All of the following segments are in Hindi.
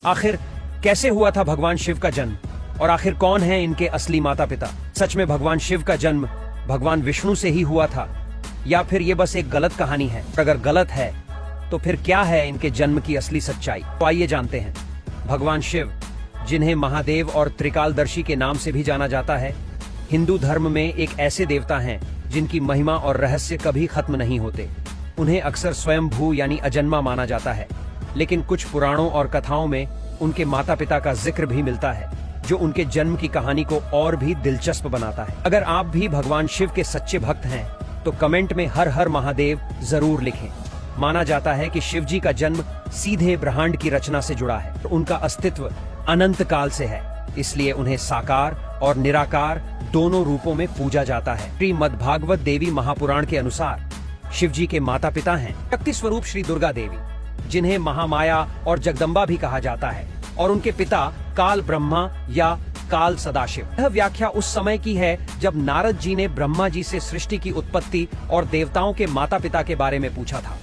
आखिर कैसे हुआ था भगवान शिव का जन्म और आखिर कौन है इनके असली माता पिता? सच में भगवान शिव का जन्म भगवान विष्णु से ही हुआ था या फिर ये बस एक गलत कहानी है? अगर गलत है तो फिर क्या है इनके जन्म की असली सच्चाई? तो आइए जानते हैं। भगवान शिव, जिन्हें महादेव और त्रिकालदर्शी के नाम से भी जाना जाता है, हिंदू धर्म में एक ऐसे देवता हैं जिनकी महिमा और रहस्य कभी खत्म नहीं होते। उन्हें अक्सर स्वयंभू यानी अजन्मा माना जाता है, लेकिन कुछ पुराणों और कथाओं में उनके माता पिता का जिक्र भी मिलता है, जो उनके जन्म की कहानी को और भी दिलचस्प बनाता है। अगर आप भी भगवान शिव के सच्चे भक्त हैं, तो कमेंट में हर हर महादेव जरूर लिखें। माना जाता है कि शिव जी का जन्म सीधे ब्रह्मांड की रचना से जुड़ा है। उनका अस्तित्व अनंत काल से है, इसलिए उन्हें साकार और निराकार दोनों रूपों में पूजा जाता है। श्रीमद्भागवत देवी महापुराण के अनुसार शिव जी के माता पिता हैं शक्ति स्वरूप श्री दुर्गा देवी, जिन्हें महामाया और जगदम्बा भी कहा जाता है, और उनके पिता काल ब्रह्मा या काल सदाशिव। यह व्याख्या उस समय की है जब नारद जी ने ब्रह्मा जी से सृष्टि की उत्पत्ति और देवताओं के माता पिता के बारे में पूछा था।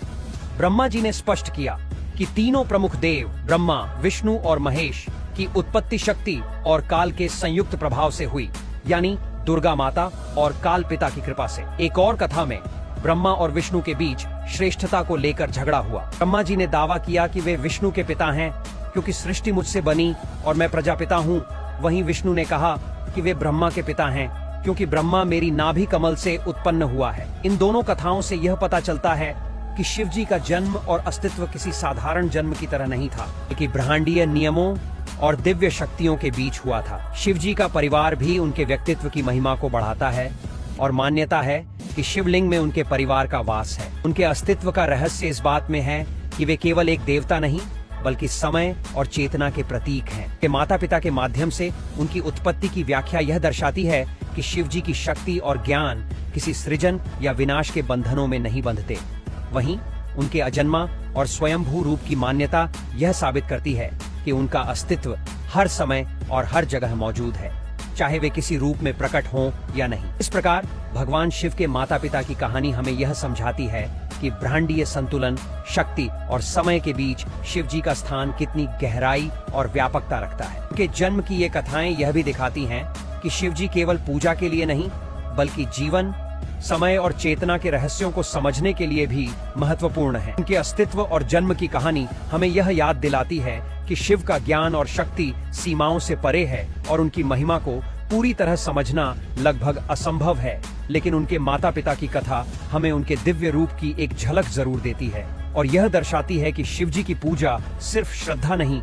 ब्रह्मा जी ने स्पष्ट किया कि तीनों प्रमुख देव ब्रह्मा, विष्णु और महेश की उत्पत्ति शक्ति और काल के संयुक्त प्रभाव से हुई, यानी दुर्गा माता और काल पिता की कृपा से। एक और कथा में ब्रह्मा और विष्णु के बीच श्रेष्ठता को लेकर झगड़ा हुआ। ब्रह्मा जी ने दावा किया कि वे विष्णु के पिता हैं क्योंकि सृष्टि मुझसे बनी और मैं प्रजापिता हूँ। वहीं विष्णु ने कहा कि वे ब्रह्मा के पिता हैं क्योंकि ब्रह्मा मेरी नाभि कमल से उत्पन्न हुआ है। इन दोनों कथाओं से यह पता चलता है कि शिव जी का जन्म और अस्तित्व किसी साधारण जन्म की तरह नहीं था, बल्कि ब्रह्मांडीय नियमों और दिव्य शक्तियों के बीच हुआ था। शिव जी का परिवार भी उनके व्यक्तित्व की महिमा को बढ़ाता है और मान्यता है कि शिवलिंग में उनके परिवार का वास है। उनके अस्तित्व का रहस्य इस बात में है कि वे केवल एक देवता नहीं, बल्कि समय और चेतना के प्रतीक हैं। के माता पिता के माध्यम से उनकी उत्पत्ति की व्याख्या यह दर्शाती है कि शिव जी की शक्ति और ज्ञान किसी सृजन या विनाश के बंधनों में नहीं बंधते। वहीं उनके अजन्मा और स्वयंभू रूप की मान्यता यह साबित करती है कि उनका अस्तित्व हर समय और हर जगह मौजूद है, चाहे वे किसी रूप में प्रकट हों या नहीं। इस प्रकार भगवान शिव के माता पिता की कहानी हमें यह समझाती है कि ब्रह्मांडीय संतुलन, शक्ति और समय के बीच शिव जी का स्थान कितनी गहराई और व्यापकता रखता है। उनके जन्म की ये कथाएं यह भी दिखाती हैं कि शिव जी केवल पूजा के लिए नहीं, बल्कि जीवन, समय और चेतना के रहस्यों को समझने के लिए भी महत्वपूर्ण है। उनके अस्तित्व और जन्म की कहानी हमें यह याद दिलाती है कि शिव का ज्ञान और शक्ति सीमाओं से परे है और उनकी महिमा को पूरी तरह समझना लगभग असंभव है। लेकिन उनके माता पिता की कथा हमें उनके दिव्य रूप की एक झलक जरूर देती है और यह दर्शाती है कि शिव जी की पूजा सिर्फ श्रद्धा नहीं,